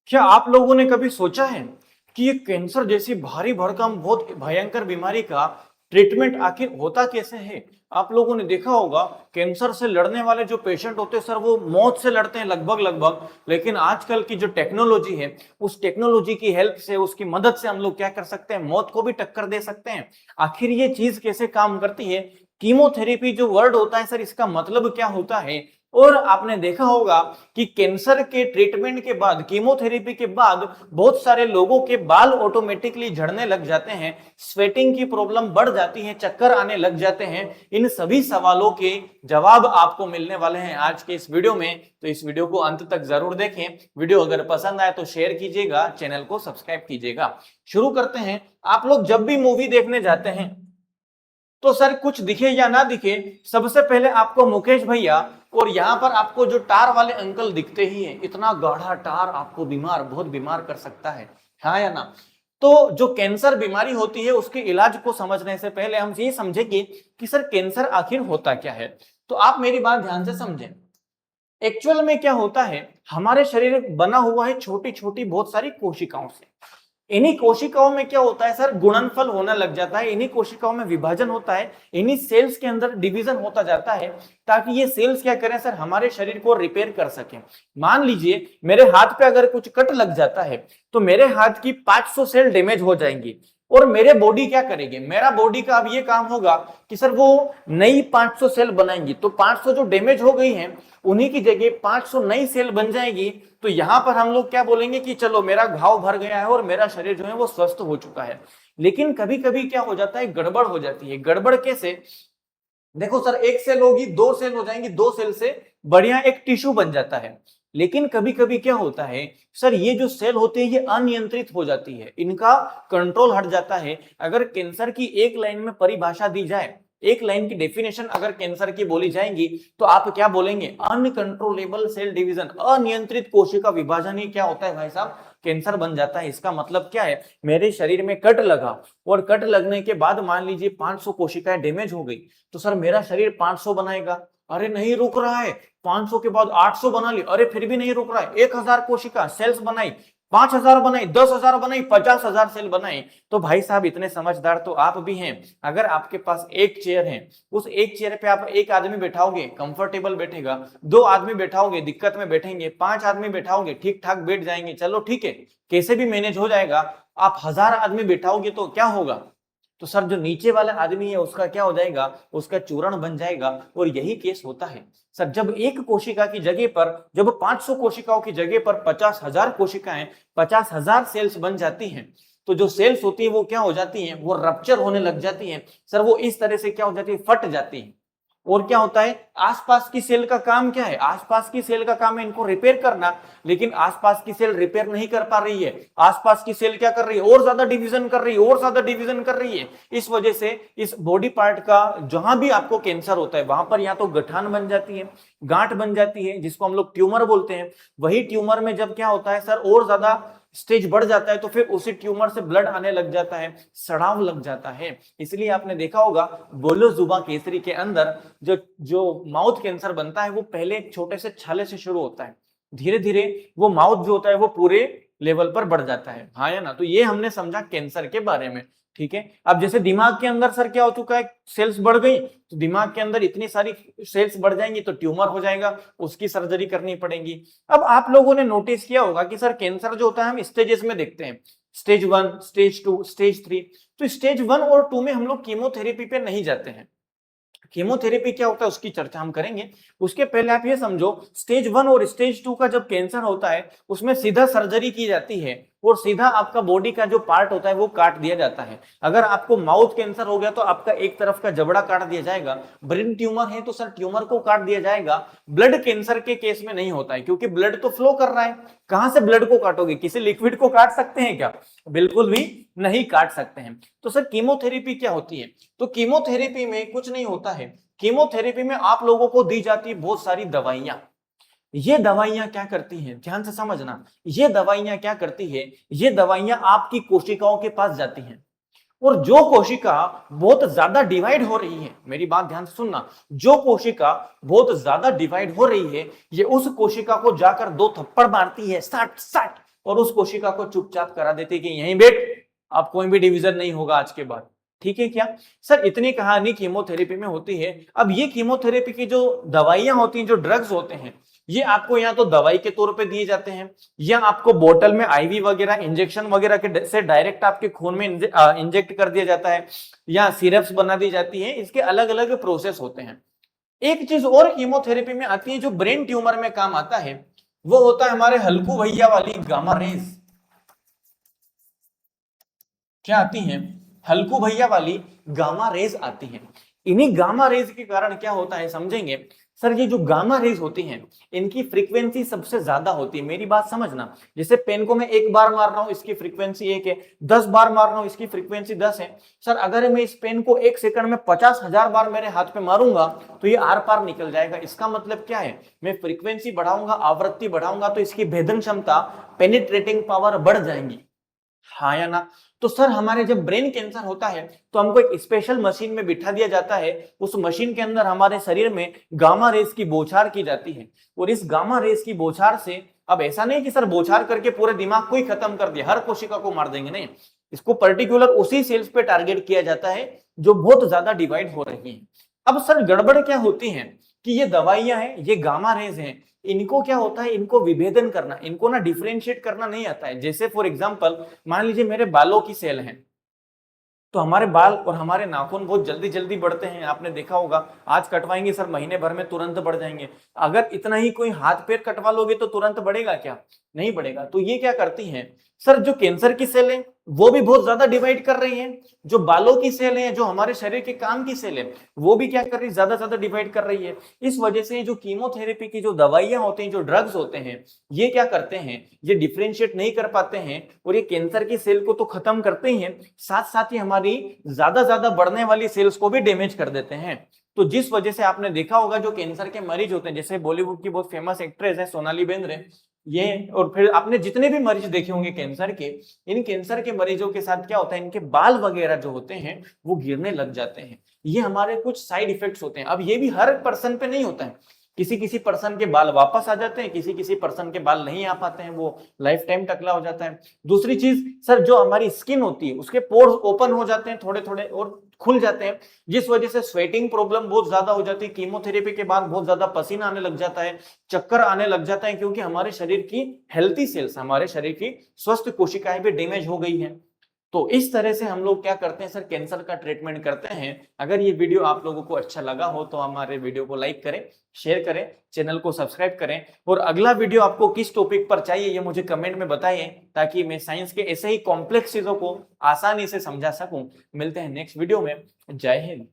क्या आप लोगों ने कभी सोचा है कि ये कैंसर जैसी भारी भरकम बहुत भयंकर बीमारी का ट्रीटमेंट आखिर होता कैसे है? आप लोगों ने देखा होगा कैंसर से लड़ने वाले जो पेशेंट होते हैं सर वो मौत से लड़ते हैं लगभग लगभग। लेकिन आजकल की जो टेक्नोलॉजी है उस टेक्नोलॉजी की हेल्प से उसकी मदद से हम लोग क्या कर सकते हैं, मौत को भी टक्कर दे सकते हैं। आखिर ये चीज कैसे काम करती है? कीमोथेरेपी जो वर्ड होता है सर इसका मतलब क्या होता है? और आपने देखा होगा कि कैंसर के ट्रीटमेंट के बाद, कीमोथेरेपी के बाद बहुत सारे लोगों के बाल ऑटोमेटिकली झड़ने लग जाते हैं, स्वेटिंग की प्रॉब्लम बढ़ जाती है, चक्कर आने लग जाते हैं। इन सभी सवालों के जवाब आपको मिलने वाले हैं आज के इस वीडियो में, तो इस वीडियो को अंत तक जरूर देखें। वीडियो अगर पसंद आए तो शेयर कीजिएगा, चैनल को सब्सक्राइब कीजिएगा। शुरू करते हैं। आप लोग जब भी मूवी देखने जाते हैं तो सर कुछ दिखे या ना दिखे, सबसे पहले आपको मुकेश भैया और यहाँ पर आपको जो टार वाले अंकल दिखते ही हैं। इतना गाढ़ा टार आपको बहुत बीमार कर सकता है, हाँ या ना? तो जो कैंसर बीमारी होती है उसके इलाज को समझने से पहले हम ये समझेंगे कि सर कैंसर आखिर होता क्या है। तो आप मेरी बात ध्यान से समझें। एक्चुअल में क्या होता है, हमारे शरीर बना हुआ है छोटी छोटी बहुत सारी कोशिकाओं से। इन्हीं कोशिकाओं में क्या होता है सर, गुणनफल होने लग जाता है, इन्हीं कोशिकाओं में विभाजन होता है, इन्हीं सेल्स के अंदर डिवीजन होता जाता है, ताकि ये सेल्स क्या करें सर, हमारे शरीर को रिपेयर कर सके। मान लीजिए मेरे हाथ पे अगर कुछ कट लग जाता है तो मेरे हाथ की 500 सेल डैमेज हो जाएंगी और मेरे बॉडी क्या करेगी, मेरा बॉडी का अब ये काम होगा कि सर वो नई 500 सेल बनाएंगी। तो 500 जो डैमेज हो गई हैं उन्हीं की जगह 500 नई सेल बन जाएगी। तो यहां पर हम लोग क्या बोलेंगे कि चलो मेरा घाव भर गया है और मेरा शरीर जो है वो स्वस्थ हो चुका है। लेकिन कभी कभी क्या हो जाता है, गड़बड़ हो जाती है। गड़बड़ कैसे? देखो सर, एक सेल होगी, दो सेल हो जाएंगी, दो सेल से बढ़िया एक टिश्यू बन जाता है। लेकिन कभी कभी क्या होता है सर, ये जो सेल होती है ये अनियंत्रित हो जाती है, इनका कंट्रोल हट जाता है। अगर कैंसर की एक लाइन में परिभाषा दी जाए, एक लाइन की डेफिनेशन अगर कैंसर की बोली जाएगी तो आप क्या बोलेंगे? अनकंट्रोलेबल सेल डिवीजन, अनियंत्रित कोशिका विभाजन ही क्या होता है भाई साहब, कैंसर बन जाता है। इसका मतलब क्या है, मेरे शरीर में कट लगा और कट लगने के बाद मान लीजिए 500 कोशिकाएं डैमेज हो गई, तो सर मेरा शरीर 500 बनाएगा। अरे नहीं रुक रहा है, 500 के बाद 800 बना ली, अरे फिर भी नहीं रुक रहा है, 1000 कोशिका सेल्स बनाई, 5000 बनाई, 10,000 बनाई, 50,000 सेल बनाई। तो भाई साहब इतने समझदार तो आप भी हैं। अगर आपके पास एक चेयर है, उस एक चेयर पे आप एक आदमी बैठाओगे कंफर्टेबल बैठेगा, दो आदमी बैठाओगे दिक्कत में बैठेंगे, पांच आदमी बैठाओगे ठीक ठाक बैठ जाएंगे, चलो ठीक है कैसे भी मैनेज हो जाएगा। आप 1000 आदमी बैठाओगे तो क्या होगा? तो सर जो नीचे वाला आदमी है उसका क्या हो जाएगा, उसका चूर्ण बन जाएगा। और यही केस होता है सर, जब एक कोशिका की जगह पर, जब 500 कोशिकाओं की जगह पर 50,000 कोशिकाएं, 50,000 सेल्स बन जाती हैं, तो जो सेल्स होती है वो क्या हो जाती हैं, वो रप्चर होने लग जाती हैं सर। वो इस तरह से क्या हो जाती है, फट जाती है। और क्या होता है, आसपास की सेल का काम क्या है, आसपास की सेल का काम है इनको रिपेयर करना। लेकिन आसपास की सेल रिपेयर नहीं कर पा रही है, आसपास की सेल क्या कर रही है, और ज्यादा डिवीजन कर रही है, और ज्यादा डिवीजन कर रही है। इस वजह से इस बॉडी पार्ट का जहां भी आपको कैंसर होता है वहां पर या तो गठान बन जाती है, गांठ बन जाती है, जिसको हम लोग ट्यूमर बोलते हैं। वही ट्यूमर में जब क्या होता है सर, और ज्यादा स्टेज बढ़ जाता है तो फिर उसी ट्यूमर से ब्लड आने लग जाता है, सड़ाव लग जाता है। इसलिए आपने देखा होगा बोलो जुबा केसरी के अंदर जो जो माउथ कैंसर बनता है वो पहले एक छोटे से छाले से शुरू होता है, धीरे धीरे वो माउथ जो होता है वो पूरे लेवल पर बढ़ जाता है, हाँ या ना? तो ये हमने समझा कैंसर के बारे में। ठीक है, अब जैसे दिमाग के अंदर सर क्या हो चुका है, सेल्स बढ़ गई, तो दिमाग के अंदर इतनी सारी सेल्स बढ़ जाएंगी तो ट्यूमर हो जाएगा, उसकी सर्जरी करनी पड़ेगी। अब आप लोगों ने नोटिस किया होगा कि सर कैंसर जो होता है हम स्टेजेस में देखते हैं, स्टेज 1, स्टेज 2, स्टेज 3। तो स्टेज 1 और 2 में हम लोग कीमोथेरेपी पे नहीं जाते हैं। कीमोथेरेपी क्या होता है उसकी चर्चा हम करेंगे। उसके पहले आप ये समझो, स्टेज 1 और स्टेज 2 का जब कैंसर होता है उसमें सीधा सर्जरी की जाती है और सीधा आपका बॉडी का जो पार्ट होता है वो काट दिया जाता है। अगर आपको माउथ कैंसर हो गया तो आपका एक तरफ का जबड़ा काट दिया जाएगा, ब्रेन ट्यूमर है तो सर ट्यूमर को काट दिया जाएगा। ब्लड कैंसर के केस में नहीं होता है क्योंकि ब्लड तो फ्लो कर रहा है, कहां से ब्लड को काटोगे, किसी लिक्विड को काट सकते हैं क्या? बिल्कुल भी नहीं काट सकते हैं। तो सर कीमोथेरेपी क्या होती है? तो कीमोथेरेपी में कुछ नहीं होता है, कीमोथेरेपी में आप लोगों को दी जाती है बहुत सारी दवाइयां। ये दवाइयां क्या करती हैं, ध्यान से समझना, ये दवाइयां क्या करती है, ये दवाइयां आपकी कोशिकाओं के पास जाती हैं और जो कोशिका बहुत ज्यादा डिवाइड हो रही है, मेरी बात ध्यान से सुनना, जो कोशिका बहुत ज्यादा डिवाइड हो रही है ये उस कोशिका को जाकर दो थप्पड़ मारती है, सट सट, और उस कोशिका को चुपचाप करा देते कि यहीं बैठ, अब कोई भी डिवीजन नहीं होगा आज के बाद। ठीक है क्या सर? इतनी कहानी कीमोथेरेपी में होती है। अब ये कीमोथेरेपी की जो दवाइयां होती हैं, जो ड्रग्स होते हैं, ये आपको या तो दवाई के तौर पे दिए जाते हैं या आपको बोतल में आईवी वगैरह इंजेक्शन वगैरह के से डायरेक्ट आपके खून में इंजेक्ट कर दिया जाता है या सिरप्स बना दी जाती है। इसके अलग अलग प्रोसेस होते हैं। एक चीज और कीमोथेरेपी में आती है जो ब्रेन ट्यूमर में काम आता है, वो होता है हमारे हल्कू भैया वाली गामा रेज। क्या आती हैं? हल्कू भैया वाली गामा रेज आती हैं। इन्हीं गामा रेज के कारण क्या होता है समझेंगे सर। ये जो गामा रेज होती हैं, इनकी फ्रीक्वेंसी सबसे ज्यादा होती है। मेरी बात समझना, जैसे पेन को मैं एक बार मार रहा हूं, इसकी फ्रीक्वेंसी 1 है, 10 बार मार रहा हूं, इसकी फ्रीक्वेंसी 10 है। सर अगर मैं इस पेन को 1 सेकंड में 50,000 बार मेरे हाथ पे मारूंगा तो ये आर पार निकल जाएगा। इसका मतलब क्या है? मैं फ्रीक्वेंसी बढ़ाऊंगा, आवृत्ति बढ़ाऊंगा तो इसकी भेदन क्षमता, पेनिट्रेटिंग पावर बढ़ जाएंगी। हाँ या ना? तो सर हमारे जब ब्रेन कैंसर होता है तो हमको एक स्पेशल मशीन में बिठा दिया जाता है। उस मशीन के अंदर हमारे शरीर में गामा रेस की बौछार की जाती है और इस गामा रेस की बौछार से, अब ऐसा नहीं कि सर बौछार करके पूरे दिमाग को ही खत्म कर दिया, हर कोशिका को मार देंगे, नहीं। इसको पर्टिकुलर उसी सेल्स पे टारगेट किया जाता है जो बहुत ज्यादा डिवाइड हो रही है। अब सर गड़बड़ क्या होती है कि ये दवाइयां हैं, ये गामा रेज हैं, इनको क्या होता है, इनको विभेदन करना, इनको ना डिफरेंशिएट करना नहीं आता है। जैसे फॉर एग्जांपल मान लीजिए मेरे बालों की सेल है, तो हमारे बाल और हमारे नाखून बहुत जल्दी जल्दी बढ़ते हैं। आपने देखा होगा, आज कटवाएंगे सर महीने भर में तुरंत बढ़ जाएंगे। अगर इतना ही कोई हाथ पैर कटवा लोगे तो तुरंत बढ़ेगा क्या? नहीं बढ़ेगा। तो ये क्या करती हैं सर, जो कैंसर की सेल है वो भी बहुत ज्यादा डिवाइड कर रही हैं, जो बालों की सेल है, जो हमारे शरीर के काम की सेल है, वो भी क्या कर रही है, ज्यादा डिवाइड कर रही है। इस वजह से जो कीमोथेरेपी की जो दवाइयां होती हैं, जो ड्रग्स होते हैं, ये क्या करते हैं, ये डिफ्रेंशिएट नहीं कर पाते हैं और ये कैंसर की सेल को तो खत्म करते ही हैं, साथ साथ ही हमारी ज्यादा बढ़ने वाली सेल्स को भी डैमेज कर देते हैं। तो जिस वजह से आपने देखा होगा जो कैंसर के मरीज होते हैं, जैसे बॉलीवुड की बहुत फेमस एक्ट्रेस है सोनाली बेंद्रे, ये, और फिर आपने जितने भी मरीज देखे होंगे कैंसर के, इन कैंसर के मरीजों के साथ क्या होता है, इनके बाल वगैरह जो होते हैं वो गिरने लग जाते हैं। ये हमारे कुछ साइड इफेक्ट्स होते हैं। अब ये भी हर पर्सन पे नहीं होता है, किसी किसी पर्सन के बाल वापस आ जाते हैं, किसी किसी पर्सन के बाल नहीं आ पाते हैं, वो लाइफ टाइम टकला हो जाता है। दूसरी चीज सर, जो हमारी स्किन होती है उसके पोर्स ओपन हो जाते हैं, थोड़े थोड़े और खुल जाते हैं, जिस वजह से स्वेटिंग प्रॉब्लम बहुत ज्यादा हो जाती है। कीमोथेरेपी के बाद बहुत ज्यादा पसीना आने लग जाता है, चक्कर आने लग जाता है, क्योंकि हमारे शरीर की हेल्थी सेल्स, हमारे शरीर की स्वस्थ कोशिकाएं भी डैमेज हो गई हैं। तो इस तरह से हम लोग क्या करते हैं सर, कैंसर का ट्रीटमेंट करते हैं। अगर ये वीडियो आप लोगों को अच्छा लगा हो तो हमारे वीडियो को लाइक करें, शेयर करें, चैनल को सब्सक्राइब करें, और अगला वीडियो आपको किस टॉपिक पर चाहिए ये मुझे कमेंट में बताइए, ताकि मैं साइंस के ऐसे ही कॉम्प्लेक्स चीजों को आसानी से समझा सकूं। मिलते हैं नेक्स्ट वीडियो में। जय हिंद।